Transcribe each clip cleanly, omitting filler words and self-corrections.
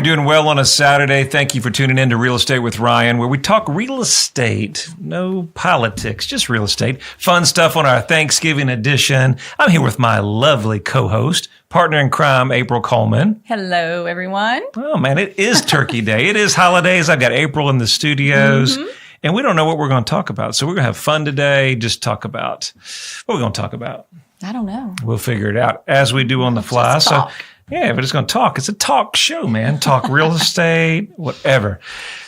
you're doing well on a Saturday. Thank you for tuning in to Real Estate with Ryan, where we talk real estate, no politics, just real estate. Fun stuff on our Thanksgiving edition. I'm here with my lovely co-host, partner in crime, April Coleman. Hello, everyone. Oh, man, it is Turkey Day. It is holidays. I've got April in the studios, and we don't know what we're going to talk about. So we're going to have fun today. Just talk about what we're going to talk about. I don't know. We'll figure it out as we do on the fly. So, yeah, we're just going to talk. It's a talk show, man. Talk real estate, whatever.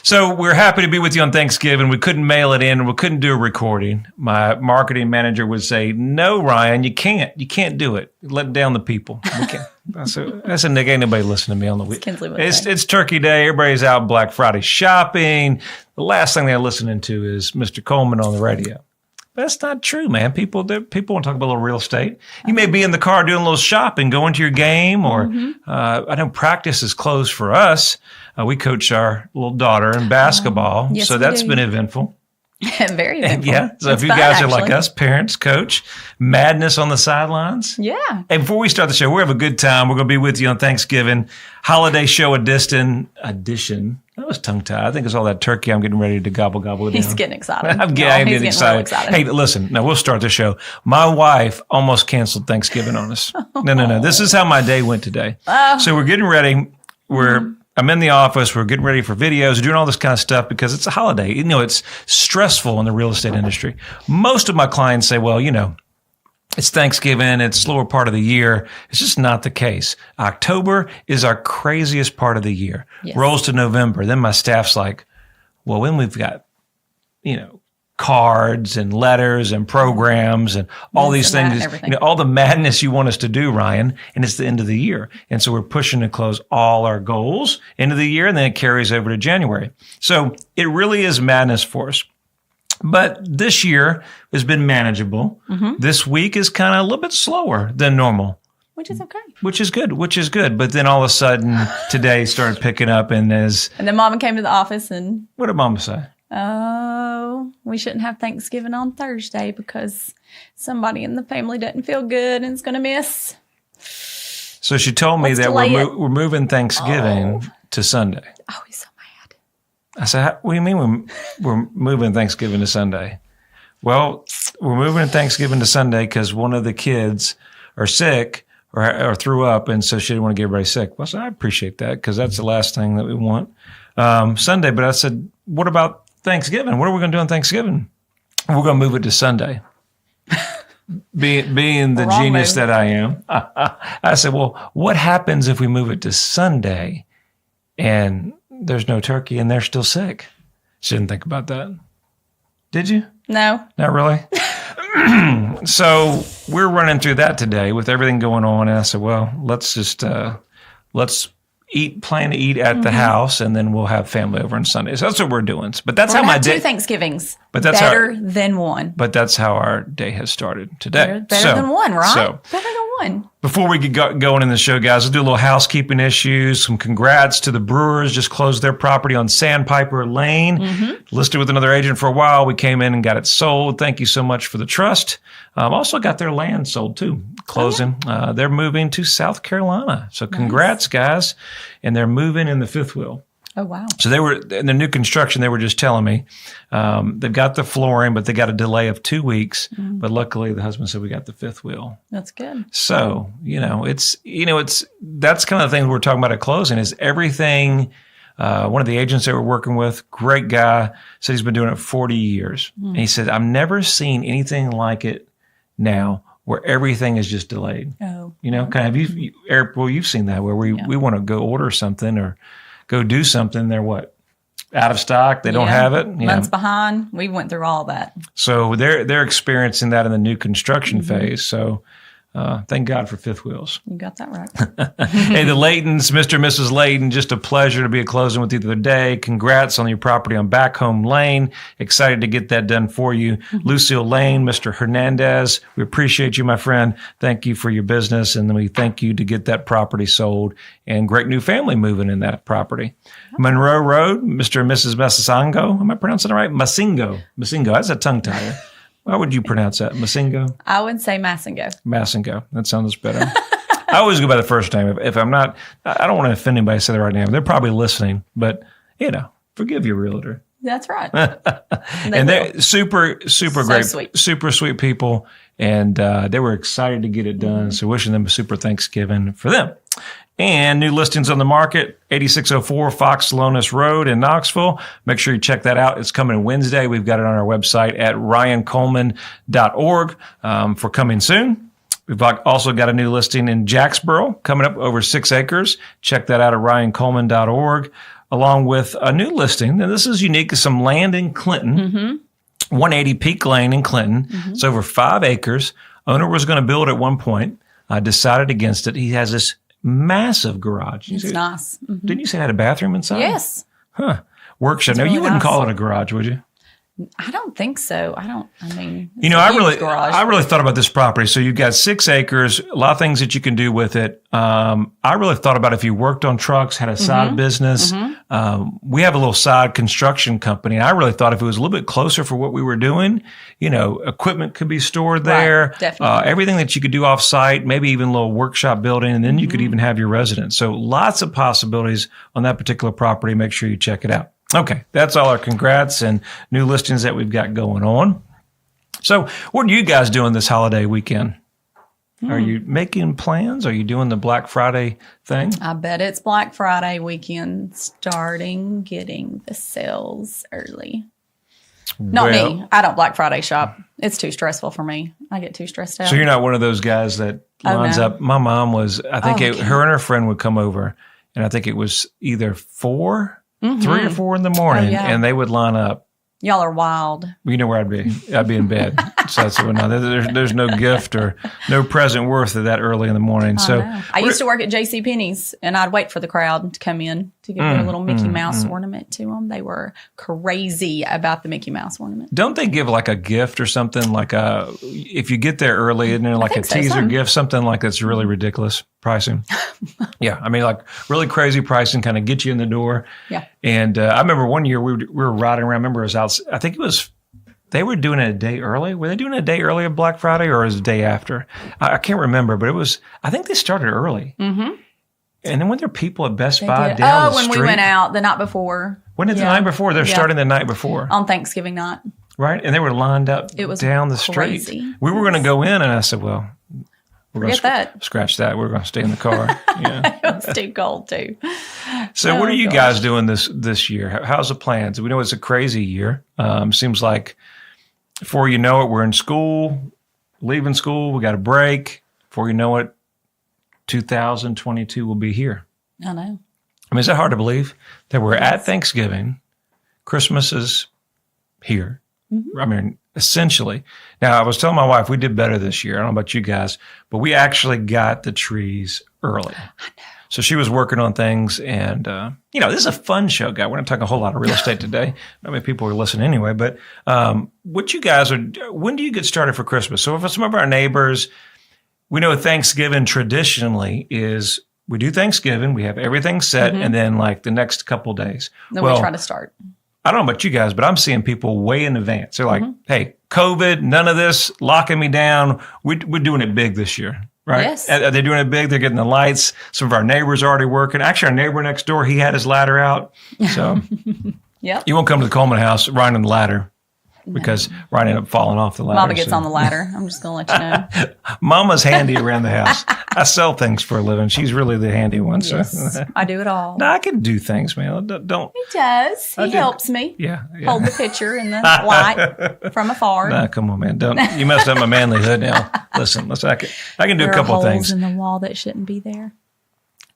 So we're happy to be with you on Thanksgiving. We couldn't mail it in, and we couldn't do a recording. My marketing manager would say, "No, Ryan, you can't. You can't do it. Let down the people." We can't. I said, Nick, ain't nobody listening to me on the week. It's Turkey Day. Everybody's out Black Friday shopping. The last thing they're listening to is Mr. Coleman on the radio. That's not true, man. People want to talk about a little real estate. You may be in the car doing a little shopping, going to your game, or I know practice is closed for us. We coach our little daughter in basketball, yes, so that's been eventful. Very eventful. Yeah, so if you guys are like us, parents, coach, madness on the sidelines. Yeah. And before we start the show, we have a good time. We're going to be with you on Thanksgiving holiday show edition. That was tongue-tied. I think it's all that turkey I'm getting ready to gobble down. He's getting excited. I'm getting excited. Hey, listen. Now, we'll start the show. My wife almost canceled Thanksgiving on us. No. This is how my day went today. So we're getting ready. I'm in the office. We're getting ready for videos, doing all this kind of stuff because it's a holiday. You know, it's stressful in the real estate industry. Most of my clients say, well, it's Thanksgiving. It's a slower part of the year. It's just not the case. October is our craziest part of the year. Yes. Rolls to November. Then my staff's like, well, when we've got, cards and letters and programs and all these things, all the madness you want us to do, Ryan, and it's the end of the year. And so we're pushing to close all our goals end of the year, and then it carries over to January. So it really is madness for us. But this year has been manageable. This week is kind of a little bit slower than normal. Which is okay. Which is good. But then all of a sudden, today started picking up and then Mama came to the office and... What did Mama say? Oh, we shouldn't have Thanksgiving on Thursday because somebody in the family doesn't feel good and is going to miss. So she told me that we're moving Thanksgiving to Sunday. Oh, he's so mad. I said, what do you mean we're moving Thanksgiving to Sunday? Well, we're moving Thanksgiving to Sunday because one of the kids are sick or threw up, and so she didn't want to get everybody sick. Well, I said, I appreciate that because that's the last thing that we want Sunday. But I said, what about Thanksgiving? What are we going to do on Thanksgiving? We're going to move it to Sunday. Being the genius that I am, I said, well, what happens if we move it to Sunday and there's no turkey and they're still sick? She didn't think about that. Do you? No. Not really? So we're running through that today with everything going on. And I said, well, let's plan to eat at the house, and then we'll have family over on Sunday. So that's what we're doing. But that's how my day. 2 Thanksgivings. But that's better than one. But that's how our day has started today. Better than one, right? Better than one. Before we get going in the show, guys, we'll do a little housekeeping issues. Some congrats to the Brewers. Just closed their property on Sandpiper Lane. Listed with another agent for a while. We came in and got it sold. Thank you so much for the trust. Also got their land sold too. Closing. They're moving to South Carolina. So congrats, guys. And they're moving in the fifth wheel. Oh, wow. So they were in the new construction. They were just telling me they've got the flooring, but they got a delay of 2 weeks. But luckily, the husband said we got the fifth wheel. That's good. So it's that's kind of the thing we're talking about at closing is everything. One of the agents that we're working with, great guy, said he's been doing it 40 years, and he said I've never seen anything like it now, where everything is just delayed. Oh, kind of Eric, well, you've seen that where we want to go order something or go do something. They're what? Out of stock. They don't have it. Months behind. We went through all that. So they're experiencing that in the new construction phase. So thank God for fifth wheels. You got that right. Hey, the Laytons, Mr. and Mrs. Layton, just a pleasure to be at closing with you the other day. Congrats on your property on Back Home Lane. Excited to get that done for you. Lucille Lane, Mr. Hernandez, we appreciate you, my friend. Thank you for your business. And we thank you to get that property sold and great new family moving in that property. Monroe Road, Mr. and Mrs. Masingo. Am I pronouncing it right? Masingo. That's a tongue tire. How would you pronounce that? Masingo? I would say Masingo. Masingo. That sounds better. I always go by the first name. If I'm not, I don't want to offend anybody. Say the right name. They're probably listening, but forgive your realtor. That's right. And they're super great, sweet. super sweet people. And they were excited to get it done. So wishing them a super Thanksgiving for them. And new listings on the market, 8604 Fox Salonis Road in Knoxville. Make sure you check that out. It's coming Wednesday. We've got it on our website at ryancoleman.org for coming soon. We've also got a new listing in Jacksboro coming up over 6 acres. Check that out at ryancoleman.org, along with a new listing. And this is unique. Some land in Clinton, 180 Peak Lane in Clinton. It's over 5 acres. Owner was going to build at one point. Decided against it. He has this massive garage. It's nice. Didn't you say it had a bathroom inside? Yes. Huh. Workshop. No, really you wouldn't nice. call it a garage, would you? I don't think so. I mean, I really thought about this property. So you've got 6 acres, a lot of things that you can do with it. I really thought about if you worked on trucks, had a side business. We have a little side construction company. And I really thought if it was a little bit closer for what we were doing, equipment could be stored there. Right, definitely. Everything that you could do off site, maybe even a little workshop building, and then you could even have your residence. So lots of possibilities on that particular property. Make sure you check it out. Okay, that's all our congrats and new listings that we've got going on. So what are you guys doing this holiday weekend? Are you making plans? Are you doing the Black Friday thing? I bet it's Black Friday weekend starting getting the sales early. Not me. I don't Black Friday shop. It's too stressful for me. I get too stressed out. So you're not one of those guys that lines up. My mom was, I think her and her friend would come over, and I think it was either 3 or 4 in the morning, and they would line up. Y'all are wild. You know where I'd be? I'd be in bed. So that's what. There's no gift or no present worth of that early in the morning. I used to work at JCPenney's, and I'd wait for the crowd to come in to give their little Mickey Mouse ornament to them. They were crazy about the Mickey Mouse ornament. Don't they give like a gift or something like if you get there early, isn't there like a teaser gift, something like that's really ridiculous pricing? Yeah, I mean like really crazy pricing, kind of get you in the door. Yeah. And I remember one year we were riding around. I remember it was out. I think it was. They were doing it a day early. Were they doing it a day early of Black Friday, or was it a day after? I can't remember, but it was. I think they started early. And then when there were people at Best Buy down the street. When we went out the night before. When did the night before? They're starting the night before. On Thanksgiving night. Right? And they were lined up down the street. We were going to go in, and I said, well, we're going to scratch that. We're going to stay in the car. Yeah. It was too cold, too. So what are you guys doing this year? How's the plans? We know it's a crazy year. Seems like before you know it, we're in school, leaving school, we got a break. Before you know it, 2022 will be here. I know. I mean, is that hard to believe that we're at Thanksgiving? Christmas is here. I mean, essentially. Now, I was telling my wife we did better this year. I don't know about you guys, but we actually got the trees early. I know. So she was working on things, and this is a fun show, guy. We're not talking a whole lot of real estate today. Not many people are listening anyway. But what you guys are? When do you get started for Christmas? So for some of our neighbors, we know Thanksgiving traditionally is we do Thanksgiving, we have everything set, and then like the next couple days, then we try to start. I don't know about you guys, but I'm seeing people way in advance. They're like, "Hey, COVID, none of this, locking me down. We're doing it big this year." Right? Yes. Are they doing it big? They're getting the lights. Some of our neighbors are already working. Actually, our neighbor next door, he had his ladder out. So you won't come to the Coleman house riding on the ladder because Ryan ended up falling off the ladder. Mama gets on the ladder. I'm just going to let you know. Mama's handy around the house. I sell things for a living. She's really the handy one. Yes, so. I do it all. No, I can do things, man. Don't. He does. He helps me. Yeah. Hold the picture in the light from afar. Nah, come on, man. Don't. You messed up my manlyhood now. Listen. I can do a couple of things. There are holes in the wall that shouldn't be there.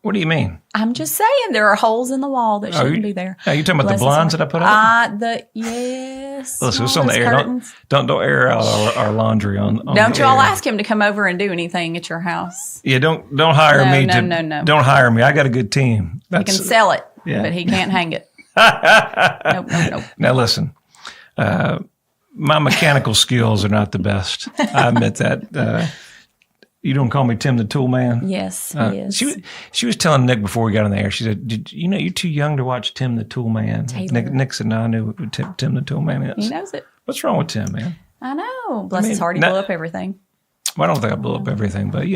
What do you mean? I'm just saying there are holes in the wall that shouldn't be there. Are you talking about the blinds that I put up? Yes. Listen, it's on the air. Don't air out our laundry on Don't you all ask him to come over and do anything at your house. Yeah, don't hire me. No. Don't hire me. I got a good team. He can sell it, but he can't hang it. Nope. Now listen, my mechanical skills are not the best. I admit that. You don't call me Tim the Tool Man? Yes, he is. She was telling Nick before we got on the air, she said, you're too young to watch Tim the Tool Man. Nick said, no, I knew who Tim the Tool Man is. He knows it. What's wrong with Tim, man? I know. Bless his heart, he blew up everything. Well, I don't think I blew up everything, but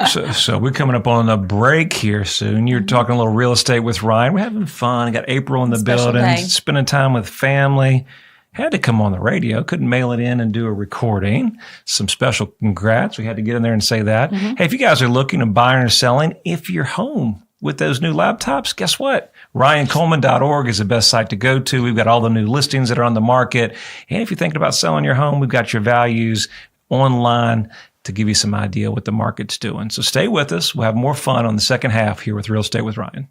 So we're coming up on a break here soon. You're talking a little real estate with Ryan. We're having fun. Got April in the building, spending time with family. Had to come on the radio. Couldn't mail it in and do a recording. Some special congrats. We had to get in there and say that. Hey, if you guys are looking to buying or selling, if you're home with those new laptops, guess what? RyanColeman.org is the best site to go to. We've got all the new listings that are on the market. And if you're thinking about selling your home, we've got your values online to give you some idea what the market's doing. So stay with us. We'll have more fun on the second half here with Real Estate with Ryan.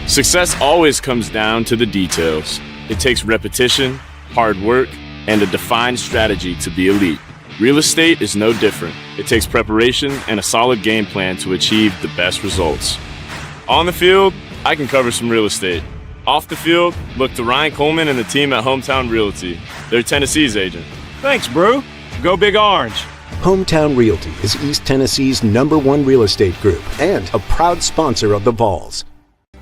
Success always comes down to the details. It takes repetition, hard work, and a defined strategy to be elite. Real estate is no different. It takes preparation and a solid game plan to achieve the best results. On the field, I can cover some real estate. Off the field, look to Ryan Coleman and the team at Hometown Realty. They're Tennessee's agent. Thanks, Brew. Go Big Orange. Hometown Realty is East Tennessee's #1 real estate group and a proud sponsor of the Vols.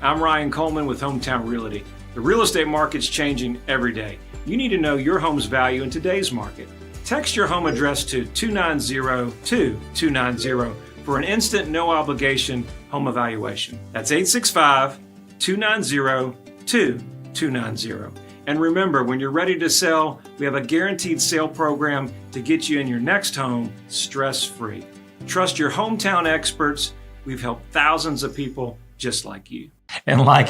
I'm Ryan Coleman with Hometown Realty. The real estate market's changing every day. You need to know your home's value in today's market. Text your home address to 290-2290 for an instant, no obligation home evaluation. That's 865-290-2290. And remember, when you're ready to sell, we have a guaranteed sale program to get you in your next home stress-free. Trust your hometown experts. We've helped thousands of people just like you. And like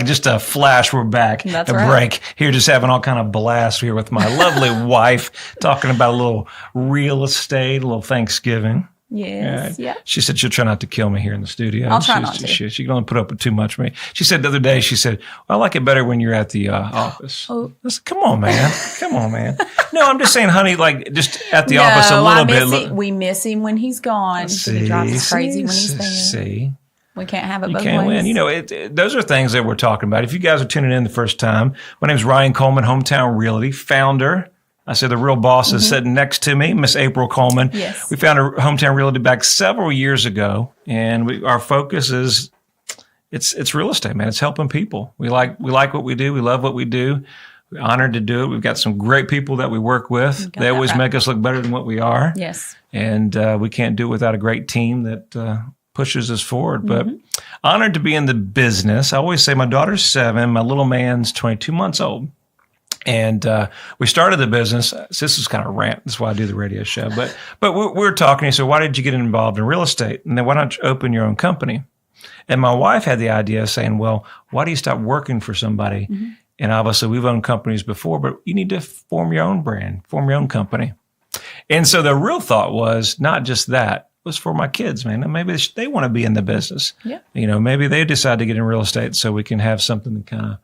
just a flash, we're back. That's a right. break. Here just having all kind of blast here with my lovely wife, talking about a little real estate, a little Thanksgiving. Yes. Yeah. She said she'll try not to kill me here in the studio. I'll try not to. She can only put up with too much of me. She said the other day, well, I like it better when you're at the office. I said, come on, man. No, I'm just saying, honey, like just at the office a little bit. We miss him when he's gone. He drives us crazy when he's there. See. We can't have it both ways. You can't win. You know, those are things that we're talking about. If you guys are tuning in the first time, my name is Ryan Coleman, Hometown Realty, founder. I said the real boss is sitting next to me, Miss April Coleman. Yes. We founded Hometown Realty back several years ago, and our focus is it's real estate, man. It's helping people. We like what we do. We love what we do. We're honored to do it. We've got some great people that we work with. They always make us look better than what we are. Yes. And we can't do it without a great team that pushes us forward. But honored to be in the business. I always say my daughter's 7. My little man's 22 months old. And we started the business. So this is kind of a rant. That's why I do the radio show. But we were talking. He said, why did you get involved in real estate? And then why don't you open your own company? And my wife had the idea of saying, well, why do you stop working for somebody? And obviously we've owned companies before, but you need to form your own brand, form your own company. And so the real thought was not just that. Was for my kids, man. And maybe they want to be in the business. Yeah. You know, maybe they decide to get in real estate so we can have something to kind of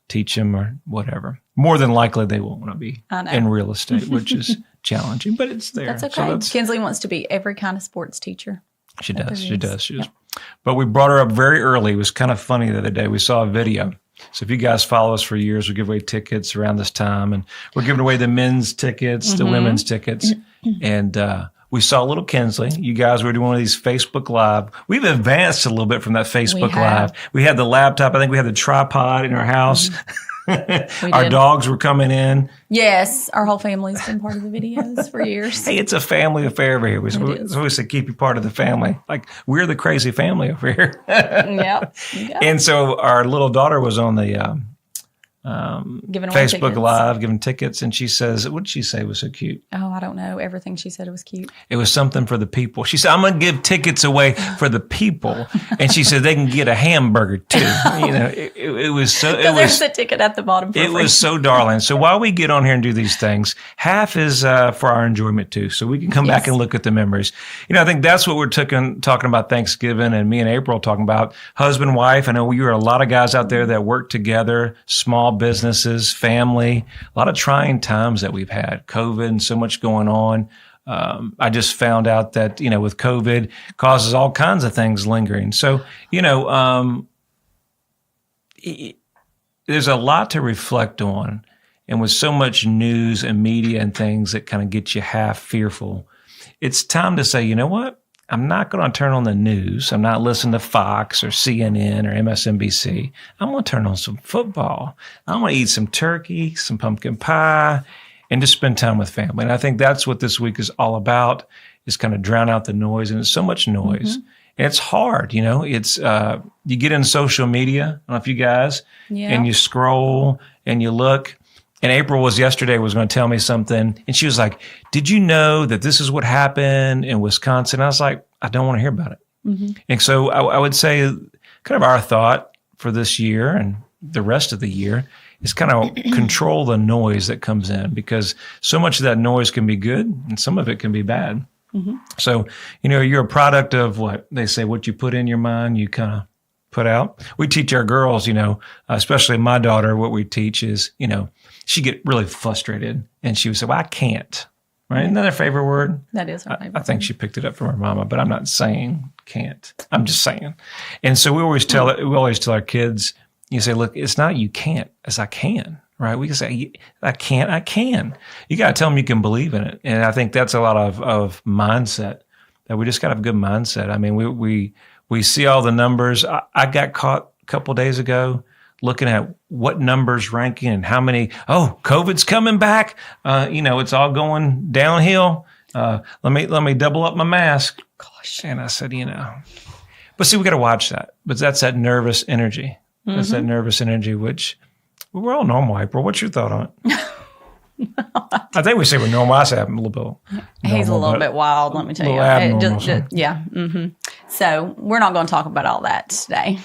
teach them or whatever. More than likely, they won't want to be in real estate, which is challenging, but it's there. That's okay. Kinsley wants to be every kind of sports teacher. She does. But we brought her up very early. It was kind of funny the other day. We saw a video. So if you guys follow us for years, we give away tickets around this time, and we're giving away the men's tickets, the women's tickets, and we saw little Kinsley. You guys were doing one of these Facebook Live. We've advanced a little bit from that Facebook Live. We had the laptop. I think we had the tripod in our house. Our dogs were coming in. Yes. Our whole family's been part of the videos for years. Hey, it's a family affair over here. We always say keep you part of the family. Like we're the crazy family over here. Yep. And so our little daughter was on the Facebook Live giving tickets, and she says, what did she say was so cute? Oh, I don't know. Everything she said was cute. It was something for the people. She said, I'm going to give tickets away for the people. And she said they can get a hamburger too. You know, it was so. There's a ticket at the bottom for free. Was so darling. So while we get on here and do these things, half is for our enjoyment too. So we can come back and look at the memories. You know, I think that's what we're talking about Thanksgiving, and me and April talking about husband, wife. I know you are a lot of guys out there that work together, small businesses, family, a lot of trying times that we've had, COVID and so much going on. I just found out that, you know, with COVID causes all kinds of things lingering. So, you know, there's a lot to reflect on. And with so much news and media and things that kind of get you half fearful, it's time to say, you know what? I'm not going to turn on the news. I'm not listening to Fox or CNN or MSNBC. I'm going to turn on some football. I'm going to eat some turkey, some pumpkin pie, and just spend time with family. And I think that's what this week is all about. is kind of drown out the noise. And it's so much noise. And it's hard, it's, you get in social media. I don't know if you guys, and you scroll and you look. And April was going to tell me something. And she was like, did you know that this is what happened in Wisconsin? I was like, I don't want to hear about it. And so I would say kind of our thought for this year and the rest of the year is kind of control the noise that comes in, because so much of that noise can be good and some of it can be bad. So, you're a product of what they say, what you put in your mind, you kind of put out. We teach our girls, especially my daughter, what we teach is, she get really frustrated and she would say, well, I can't, right? Isn't that her favorite word? That is her favorite I think she picked it up from her mama, but I'm not saying can't. I'm just saying. And so we always tell our kids, you say, look, it's not you can't, it's I can. Right? We can say, I can. You got to tell them you can believe in it. And I think that's a lot of mindset, that we just got to have a good mindset. I mean, we see all the numbers. I got caught a couple of days ago looking at what numbers ranking and how many, COVID's coming back. It's all going downhill. Let me double up my mask. Gosh. And I said, but see, we got to watch that. But that's that nervous energy. That's that nervous energy, which we're all normal, April. What's your thought on it? I think we say we're normal. I say I'm a little bit normal. He's a little bit wild, let me tell you. Yeah. So we're not going to talk about all that today.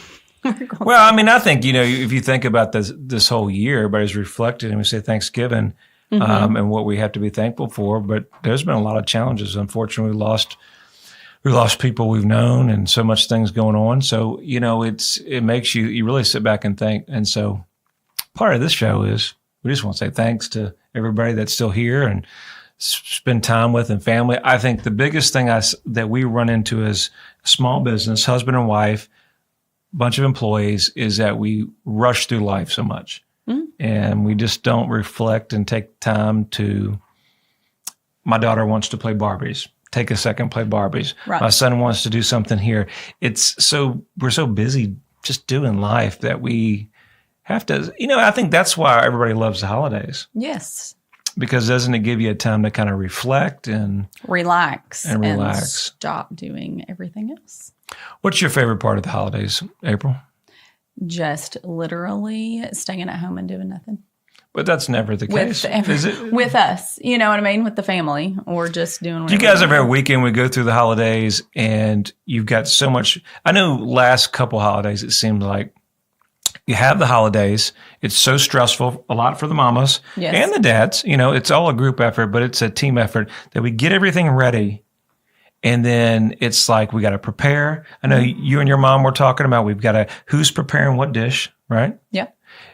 Well, I mean, I think, if you think about this whole year, everybody's reflected and we say Thanksgiving and what we have to be thankful for. But there's been a lot of challenges. Unfortunately, we lost people we've known and so much things going on. So, it makes you really sit back and think. And so part of this show is we just want to say thanks to everybody that's still here and spend time with and family. I think the biggest thing that we run into as a small business, husband and wife, bunch of employees, is that we rush through life so much. And we just don't reflect and take time to, my daughter wants to play Barbies. Take a second, play Barbies. Right. My son wants to do something here. We're so busy just doing life that we have to, I think that's why everybody loves the holidays. Yes. Because doesn't it give you a time to kind of reflect and relax and stop doing everything else? What's your favorite part of the holidays, April? Just literally staying at home and doing nothing. But that's never the case, is it? With us, you know what I mean? With the family, or just doing whatever. Do you guys ever have a weekend we go through the holidays and you've got so much? I know last couple holidays, it seemed like you have the holidays. It's so stressful, a lot for the mamas and the dads. It's all a group effort, but it's a team effort that we get everything ready. And then it's like we got to prepare. I know you and your mom were talking about we've got who's preparing what dish, right? Yeah.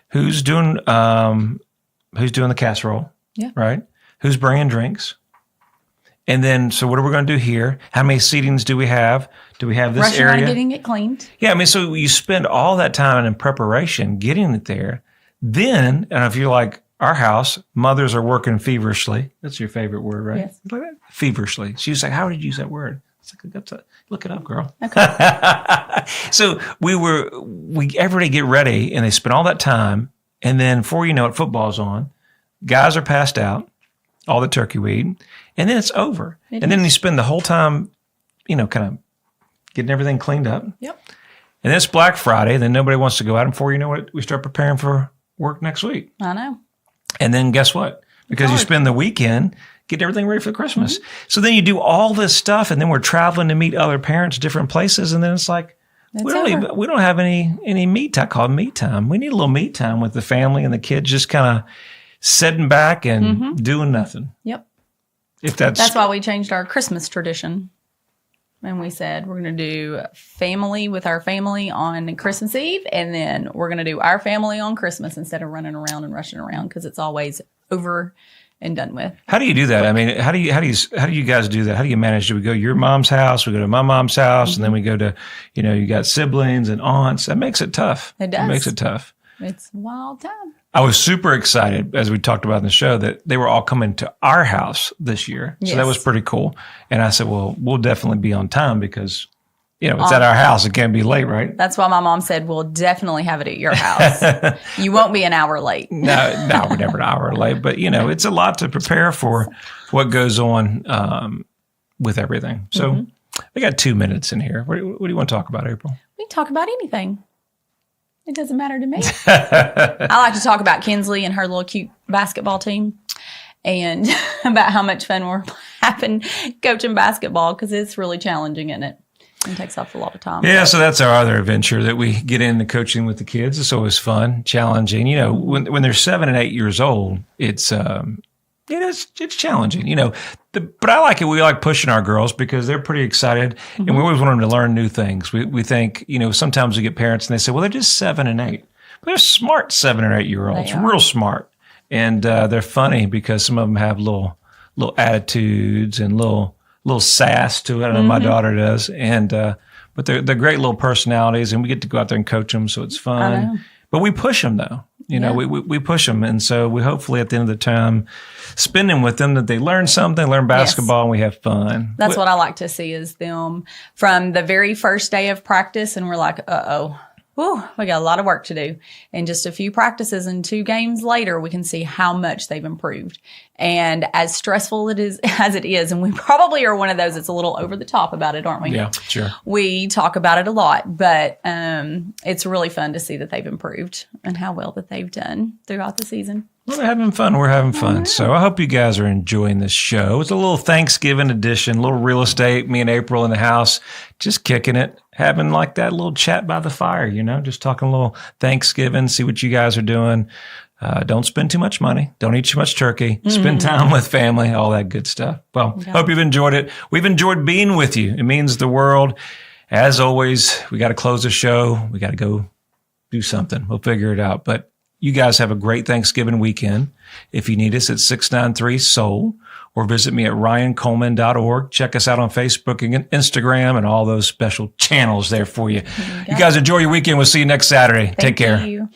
Who's doing the casserole? Yeah. Right? Who's bringing drinks? And then, so what are we going to do here? How many seatings do we have? Do we have this rushing area? Around getting it cleaned. Yeah, I mean, so you spend all that time in preparation, getting it there. Then, and if you're like our house, mothers are working feverishly. That's your favorite word, right? Yes. Like that? Feverishly. She was like, how did you use that word? It's like, I got to look it up, girl. Okay. So everybody get ready, and they spend all that time. And then before you know it, football's on. Guys are passed out, all the turkey weed. And then it's over. And then you spend the whole time, kind of getting everything cleaned up. Yep. And then it's Black Friday. Then nobody wants to go out. And before you know it, we start preparing for work next week. I know. And then guess what? Because you spend the weekend getting everything ready for Christmas. Mm-hmm. So then you do all this stuff. And then we're traveling to meet other parents, different places. And then it's like, we don't have any me time. Called me time. We need a little me time with the family and the kids, just kind of sitting back and doing nothing. Yep. If that's why we changed our Christmas tradition. And we said we're going to do family with our family on Christmas Eve, and then we're going to do our family on Christmas instead of running around and rushing around, because it's always over and done with. How do you do that? I mean, how do you guys do that? How do you manage? Do we go to your mom's house? We go to my mom's house, and then we go to, you got siblings and aunts. That makes it tough. It does. It makes it tough. It's a wild time. I was super excited, as we talked about in the show, that they were all coming to our house this year. So that was pretty cool. And I said, well, we'll definitely be on time because, it's at our house. It can't be late, right? That's why my mom said, we'll definitely have it at your house. You won't be an hour late. No, we're never an hour late. But, it's a lot to prepare for what goes on with everything. So we got 2 minutes in here. What do you want to talk about, April? We can talk about anything. It doesn't matter to me. I like to talk about Kinsley and her little cute basketball team and about how much fun we're having coaching basketball because it's really challenging, isn't it? It takes up a lot of time. Yeah, so that's our other adventure that we get into coaching with the kids. It's always fun, challenging. You know, when they're 7 and 8 years old, it's it's challenging. You know, but I like it. We like pushing our girls because they're pretty excited, and we always want them to learn new things. We think, you know, sometimes we get parents and they say, well, they're just 7 and 8. But they're smart 7 and 8 year olds, real smart, and they're funny because some of them have little attitudes and little sass to it. I know my daughter does, and but they're great little personalities, and we get to go out there and coach them, so it's fun. But we push them though. You know, we push them, and so we hopefully at the end of the time, spending with them, that they learn something, learn basketball, and we have fun. That's what I like to see is them from the very first day of practice, and we're like, we got a lot of work to do. And just a few practices and 2 games later, we can see how much they've improved. And as stressful as it is, and we probably are one of those that's a little over the top about it, aren't we? Yeah, sure. We talk about it a lot, but it's really fun to see that they've improved and how well that they've done throughout the season. Well, they're having fun. We're having fun. So I hope you guys are enjoying this show. It's a little Thanksgiving edition, a little real estate, me and April in the house, just kicking it, having like that little chat by the fire, you know, just talking a little Thanksgiving, see what you guys are doing. Don't spend too much money. Don't eat too much turkey. Spend time with family, all that good stuff. Well, hope you've enjoyed it. We've enjoyed being with you. It means the world. As always, we got to close the show. We got to go do something. We'll figure it out. But you guys have a great Thanksgiving weekend. If you need us at 693-SOUL or visit me at ryancoleman.org. Check us out on Facebook and Instagram and all those special channels there for you. You guys enjoy your weekend. We'll see you next Saturday. Take care. Thank you.